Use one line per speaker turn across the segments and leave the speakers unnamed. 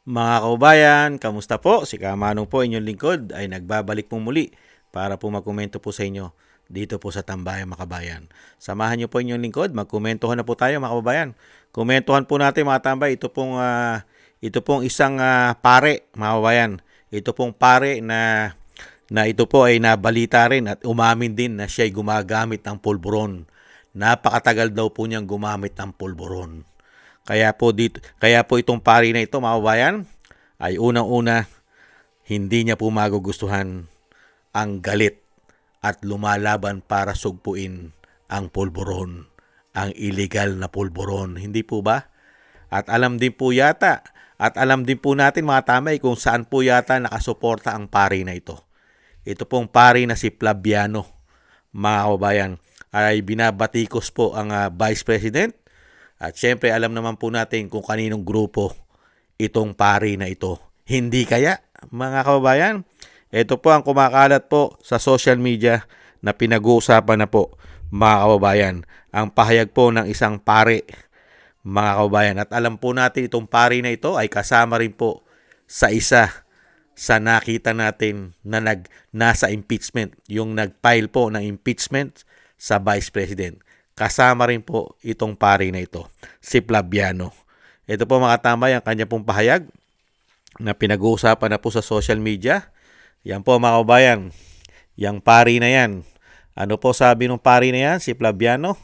Mga kaubayan, kamusta po? Si Kamanong po, inyong lingkod, ay nagbabalik po muli para po magkomento po sa inyo dito po sa Tambayang Makabayan. Samahan niyo po inyong lingkod, magkomentuhan na po tayo mga kaubayan. Komentuhan po natin mga tambay, ito pong isang pare mga kaubayan. Ito pong pare na ito po ay nabalita rin at umamin din na siya ay gumagamit ng pulburon. Napakatagal daw po niyang gumamit ng pulburon. Kaya po itong pari na ito, mga kabayan, ay unang-una hindi niya po magugustuhan ang galit at lumalaban para sugpuin ang pulburon, ang illegal na pulburon. Hindi po ba? At alam din po yata, at alam din po natin mga tamay kung saan po yata nakasuporta ang pari na ito. Ito pong pari na si Flaviano, mga kababayan, ay binabatikos po ang Vice President. At syempre alam naman po natin kung kaninong grupo itong pari na ito. Hindi kaya, mga kababayan? Ito po ang kumakalat po sa social media na pinag-uusapan na po, mga kababayan. Ang pahayag po ng isang pare, mga kababayan. At alam po natin itong pari na ito ay kasama rin po sa isa sa nakita natin na nasa impeachment. Yung nag-file po ng impeachment sa Vice President. Kasama rin po itong pari na ito, si Flaviano. Ito po mga tambay ang kanya pong pahayag na pinag-uusapan na po sa social media. Yan po mga kabayan, yung pari na yan. Ano po sabi ng pari na yan, si Flaviano?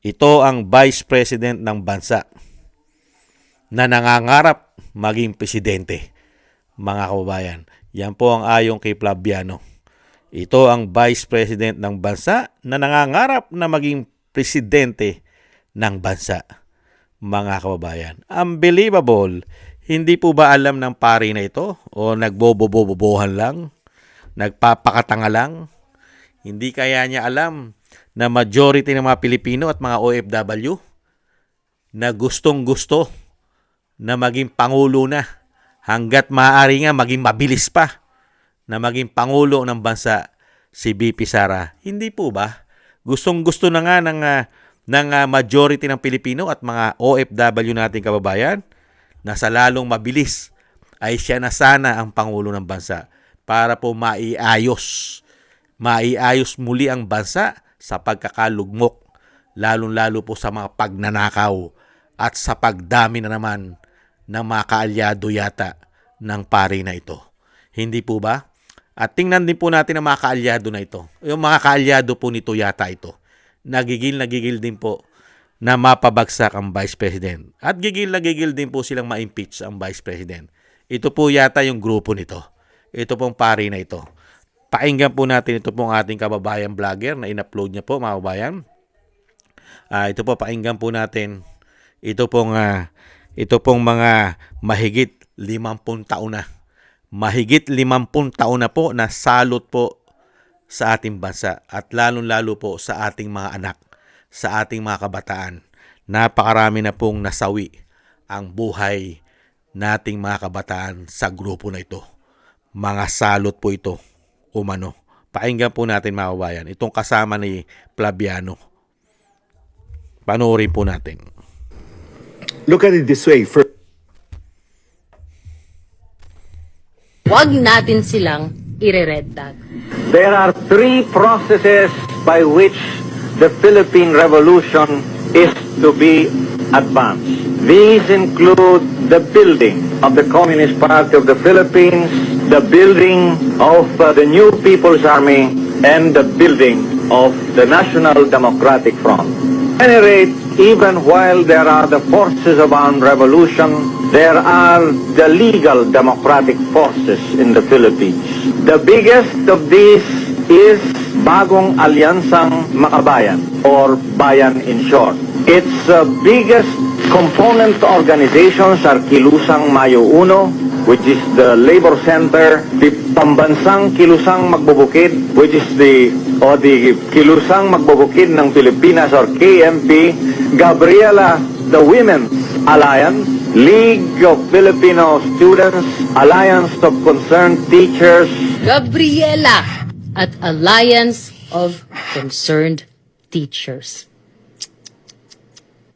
Ito ang Vice President ng bansa na nangangarap maging presidente. Mga kababayan, yan po ang ayong kay Flaviano. Ito ang Vice President ng bansa na nangangarap na maging presidente ng bansa. Mga kababayan, unbelievable. Hindi po ba alam ng pari na ito? O nagbobobobobohan lang? Nagpapakatanga lang? Hindi kaya niya alam na majority ng mga Pilipino at mga OFW na gustong gusto na maging pangulo na hanggat maaari nga maging mabilis pa na maging pangulo ng bansa si VP Sara. Hindi po ba? Gustong-gusto na nga ng majority ng Pilipino at mga OFW nating kababayan na sa lalong mabilis ay siya na sana ang pangulo ng bansa para po maiayos muli ang bansa sa pagkakalugmok, lalong-lalo po sa mga pagnanakaw at sa pagdami na naman ng mga kaalyado yata ng pari na ito. Hindi po ba? At tingnan din po natin ang mga kaalyado na ito. Yung mga kaalyado po nito yata ito. Nagigil din po na mapabagsak ang Vice President. At gigil din po silang ma-impeach ang Vice President. Ito po yata yung grupo nito. Ito pong pari na ito. Pakinggan po natin ito pong ating kababayan vlogger na in-upload niya po mga kababayan. Ito po pakinggan po natin. Ito pong mga mahigit 50 taon na. Mahigit 50 taon na po na salot po sa ating bansa at lalong-lalo po sa ating mga anak, sa ating mga kabataan. Napakarami na pong nasawi ang buhay nating mga kabataan sa grupo na ito. Mga salot po ito, umano. Pakinggan po natin mga kabayan, itong kasama ni Flaviano. Panoorin po natin.
Look at it this way.
Huwag natin silang ire-red tag.
There are three processes by which the Philippine Revolution is to be advanced. These include the building of the Communist Party of the Philippines, the building of the new People's Army, and the building of the National Democratic Front. At any rate, even while there are the forces of armed revolution, there are the legal democratic forces in the Philippines. The biggest of these is Bagong Alyansang Makabayan, or Bayan in short. Its biggest component organizations are Kilusang Mayo Uno, which is the labor center, the Pambansang Kilusang Magbubukid, which is the Kilusang Magbubukid ng Pilipinas, or KMP, Gabriela, the Women's Alliance, League of Filipino Students, Alliance of Concerned Teachers,
Gabriela at Alliance of Concerned Teachers.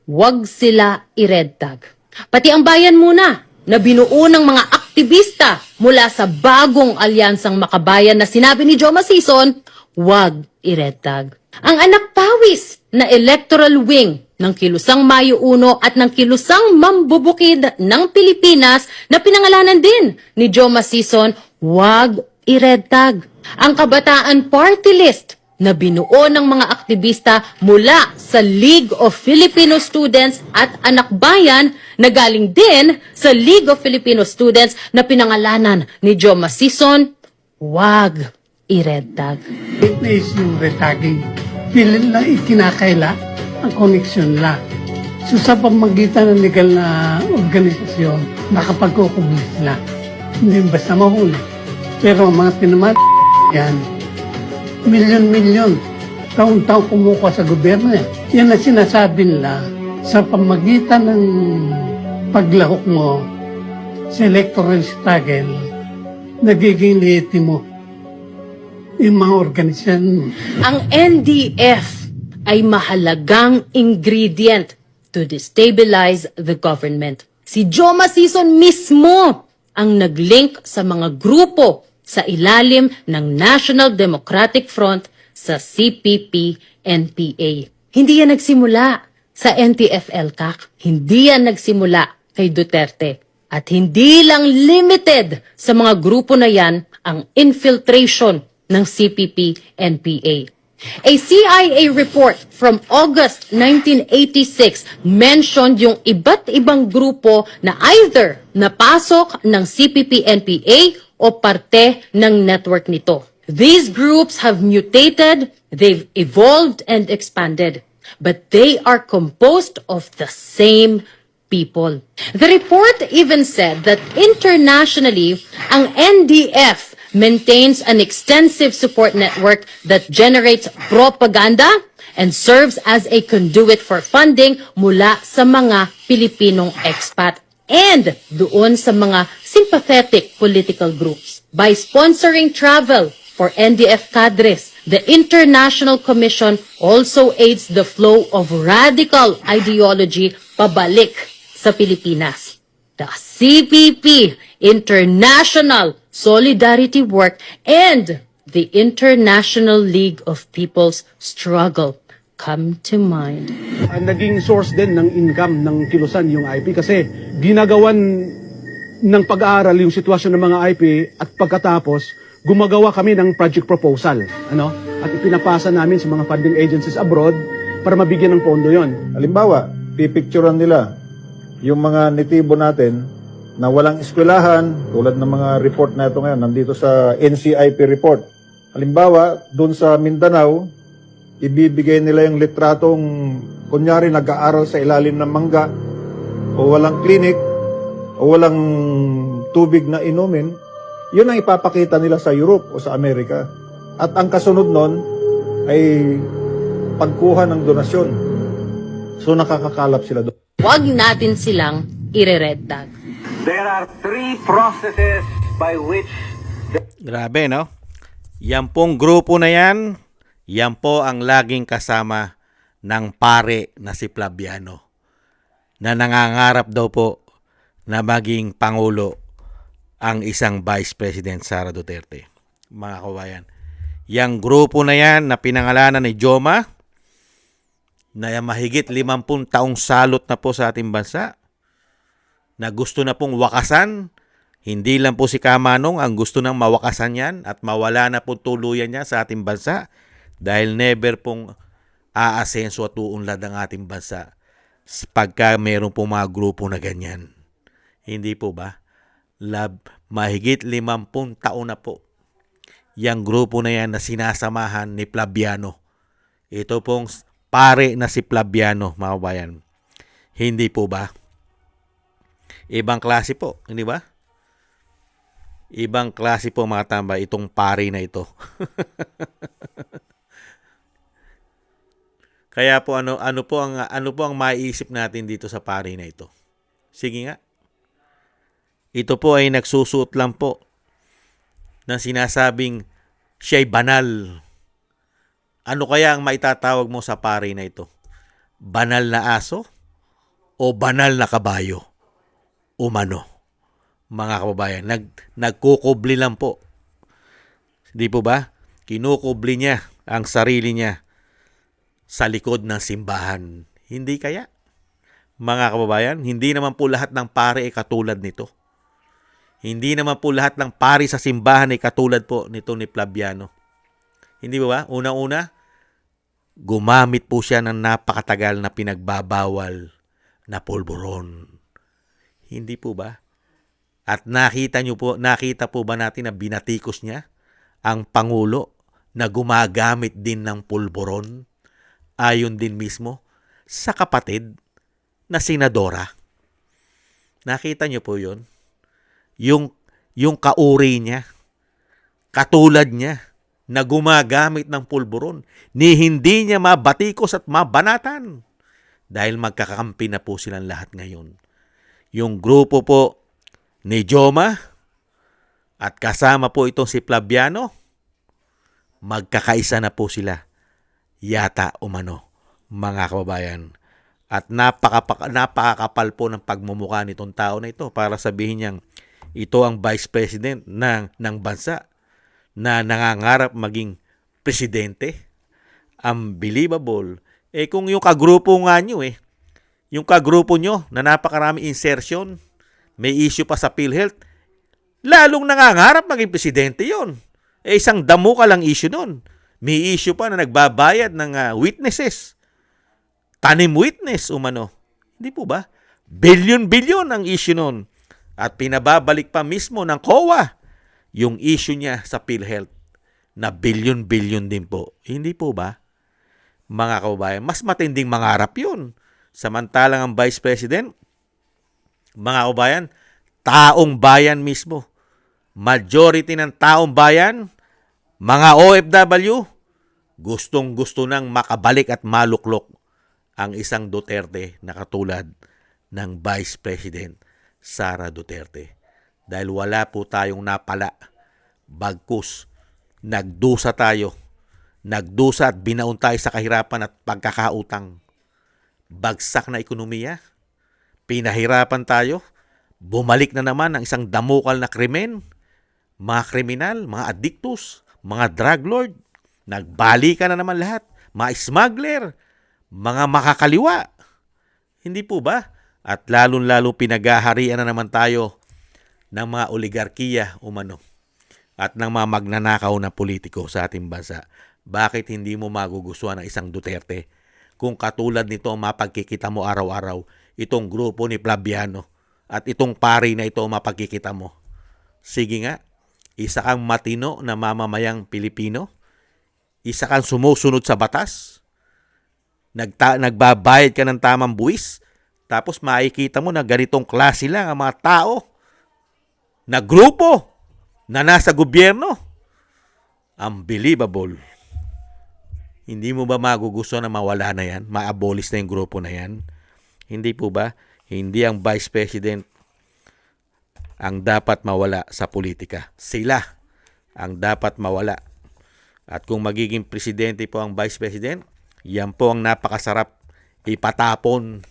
Huwag sila i-red tag. Pati ang bayan muna. na binuo ng mga aktivista mula sa bagong alyansang makabayan na sinabi ni Joma Sison, wag iretag. Ang anak pawis na electoral wing ng Kilusang Mayo 1 at ng Kilusang Mambubukid ng Pilipinas na pinangalanan din ni Joma Sison, wag iretag. Ang Kabataan Party List na binuo ng mga aktivista mula sa League of Filipino Students at Anak Bayan na galing din sa League of Filipino Students na pinangalanan ni Joma Sison, wag iretag.
Witness yung retaging. Pilit lang ikinakaila ang koneksyon lang. So sa pamagitan ng legal na organisasyon, nakapagkukumplis sila. Hindi basta mahuli. Pero ang mga tinaman yan, milyon-milyon, taon-taon kumukuha sa gobyerno yan. Yan ang sinasabi nila sa pamagitan ng paglahok mo sa electoral struggle, nagiging lehitimo yung mga organisasyon mo.
Ang NDF ay mahalagang ingredient to destabilize the government. Si Joma Sison mismo ang naglink sa mga grupo sa ilalim ng National Democratic Front sa CPP-NPA. Hindi yan nagsimula sa NTF-ELCAC. Hindi yan nagsimula kay Duterte. At hindi lang limited sa mga grupo na yan ang infiltration ng CPP-NPA. A CIA report from August 1986 mentioned yung iba't ibang grupo na either napasok ng CPP-NPA o parte ng network nito. These groups have mutated, they've evolved and expanded, but they are composed of the same people. The report even said that internationally, ang NDF maintains an extensive support network that generates propaganda and serves as a conduit for funding mula sa mga Pilipinong expat and doon sa mga sympathetic political groups. By sponsoring travel for NDF cadres, the International Commission also aids the flow of radical ideology pabalik sa Pilipinas. The CPP, International Solidarity Work, and the International League of People's Struggle come to mind.
Naging source din ng income ng Kilusan yung IP kasi ginagawan ng pag-aaral yung sitwasyon ng mga IP at pagkatapos gumagawa kami ng project proposal, at ipinapasa namin sa mga funding agencies abroad para mabigyan ng pondo yon.
Halimbawa, pipicturean nila yung mga nitibo natin na walang eskwelahan, tulad ng mga report na ito ngayon, nandito sa NCIP report. Halimbawa, doon sa Mindanao, ibibigay nila yung litratong, kunyari, nag-aaral sa ilalim ng mangga, o walang clinic, o walang tubig na inumin, yun ang ipapakita nila sa Europe o sa Amerika. At ang kasunod nun ay pagkuha ng donasyon. So nakakakalap sila doon.
Huwag natin silang ire-red tag.
There are three processes by which
Grabe, no? Yan pong grupo na yan po ang laging kasama ng pare na si Flaviano na nangangarap daw po na maging Pangulo ang isang Vice President Sara Duterte. Mga kabayan, yang grupo na yan na pinangalanan ni Joma na mahigit 50 taong salot na po sa ating bansa, na gusto na pong wakasan. Hindi lang po si Kamanong ang gusto nang mawakasan yan at mawala na po tuluyan niya sa ating bansa dahil never pong aasenso at uunlad ang ating bansa pagka meron pong mga grupo na ganyan. Hindi po ba? Mahigit 50 taon na po yung grupo na yan na sinasamahan ni Flaviano. Ito pong pare na si Flaviano, mga kabayan. Hindi po ba? Ibang klase po, hindi ba? Ibang klase po, mga tambay, itong pare na ito. Kaya po ano po ang maiisip natin dito sa pare na ito? Sige nga. Ito po ay nagsusuot lang po ng sinasabing siya'y banal. Ano kaya ang maitatawag mo sa pare na ito? Banal na aso o banal na kabayo? Umano. mga kababayan. Nagkukubli lang po. Hindi po ba? Kinukubli niya ang sarili niya sa likod ng simbahan. Hindi kaya? Mga kababayan, hindi naman po lahat ng pare ay katulad nito. Hindi naman po lahat ng pari sa simbahan ay katulad po nito ni Flaviano. Hindi ba? Unang-una, gumamit po siya ng napakatagal na pinagbabawal na pulburon. Hindi po ba? At nakita po ba natin na binatikos niya ang Pangulo na gumagamit din ng pulburon ayon din mismo sa kapatid na senadora. Nakita niyo po yun? Yung kauri niya, katulad niya, na gumagamit ng pulburon, ni hindi niya mabatikos at mabanatan. Dahil magkakampi na po silang lahat ngayon. Yung grupo po ni Joma at kasama po itong si Flaviano, magkakaisa na po sila. Yata umano, mga kababayan. At napakakapal po ng pagmumukha nitong tao na ito para sabihin niyang ito ang Vice President ng bansa na nangangarap maging presidente. Unbelievable. Kung yung kagrupo nga nyo yung kagrupo nyo na napakarami insertion, may issue pa sa PhilHealth, lalong nangangarap maging presidente yon. Isang damo ka lang issue nun. May issue pa na nagbabayad ng witnesses. Tanim witness umano. Hindi po ba? Billion-billion ang issue nun. At pinababalik pa mismo ng COA yung issue niya sa PhilHealth na billion-billion din po. Hindi po ba? Mga kababayan, mas matinding mangarap yun. Samantalang ang Vice President, mga kababayan, taong bayan mismo. Majority ng taong bayan, mga OFW, gustong-gusto nang makabalik at maluklok ang isang Duterte na katulad ng Vice President Sara Duterte. Dahil wala po tayong napala. Bagkus, nagdusa tayo. Nagdusa at binaon tayo sa kahirapan at pagkakautang. Bagsak na ekonomiya. Pinahirapan tayo. Bumalik na naman ang isang damukal na krimen. Mga kriminal, mga addictus, mga drug lord. Nagbalikan na naman lahat. Mga smuggler, mga makakaliwa. Hindi po ba? At lalong-lalo pinagaharian na naman tayo ng mga oligarkiya umano at ng mga magnanakaw na politiko sa ating bansa. Bakit hindi mo magugustuhan ng isang Duterte kung katulad nito ang mapagkikita mo araw-araw, itong grupo ni Flaviano at itong pari na ito ang mapagkikita mo? Sige nga, isa kang matino na mamamayang Pilipino, isa kang sumusunod sa batas, nagbabayad ka ng tamang buwis, tapos makikita mo na ganitong klase lang ang mga tao na grupo na nasa gobyerno. Unbelievable. Hindi mo ba magugustuhan na mawala na yan? Ma-abolish na yung grupo na yan? Hindi po ba? Hindi ang Vice President ang dapat mawala sa politika. Sila ang dapat mawala. At kung magiging presidente po ang Vice President, yan po ang napakasarap ipatapon.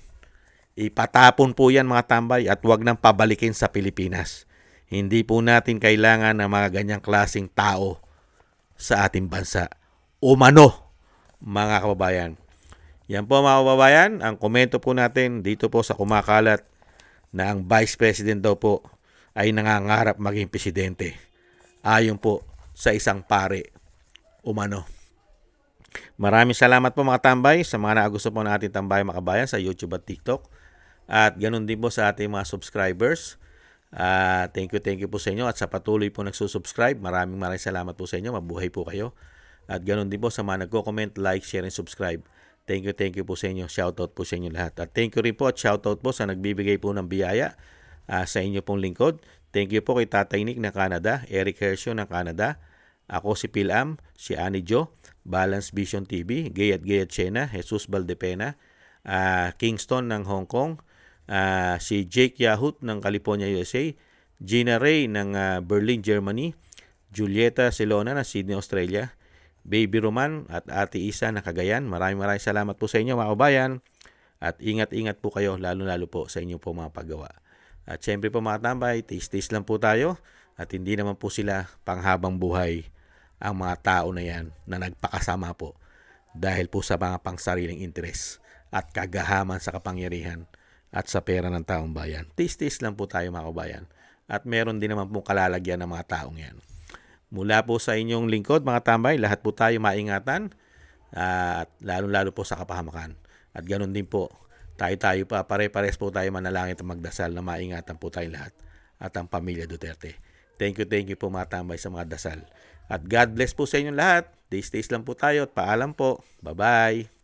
Ipatapon po yan mga tambay at huwag nang pabalikin sa Pilipinas. Hindi po natin kailangan ng mga ganyang klaseng tao sa ating bansa. Umano, mga kababayan. Yan po mga kababayan, ang komento po natin dito po sa kumakalat na ang Vice President daw po ay nangangarap maging presidente. Ayon po sa isang pare. Umano. Maraming salamat po mga tambay sa mga nagusto po na ating tambay mga kabayan sa YouTube at TikTok. At ganun din po sa ating mga subscribers. Thank you po sa inyo at sa patuloy po nagsusubscribe. Maraming salamat po sa inyo. Mabuhay po kayo. At ganun din po sa mga nagko-comment, like, share, and subscribe. Thank you po sa inyo. Shoutout po sa inyo lahat. At thank you rin po at shoutout po sa nagbibigay po ng biyaya sa inyo pong lingkod. Thank you po kay Tatay Nick ng Canada, Eric Hershio ng Canada. Ako si Pilam, si Annie Jo, Balance Vision TV, Gayat Chena, Jesus Valdepena, Kingston ng Hong Kong, si Jake Yahut ng California, USA, Gina Ray ng Berlin, Germany, Julieta Silona ng Sydney, Australia, Baby Roman at Ate Isa ng Cagayan. Maraming salamat po sa inyo mga kabayan at ingat-ingat po kayo lalo-lalo po sa inyo po mga paggawa. At syempre po mga tambay, taste lang po tayo at hindi naman po sila panghabang buhay ang mga tao na yan na nagpakasama po dahil po sa mga pangsariling interes at kagahaman sa kapangyarihan at sa pera ng taong bayan. Taste lang po tayo mga kabayan. At meron din naman pong kalalagyan ng mga taong yan. Mula po sa inyong lingkod mga tambay, lahat po tayo maingatan at lalo-lalo po sa kapahamakan. At ganun din po, tayo pa, pare-pares po tayo manalangin at magdasal na maingatan po tayong lahat at ang pamilya Duterte. Thank you po mga tambay sa mga dasal. At God bless po sa inyong lahat. Days lang po tayo at paalam po. Bye-bye.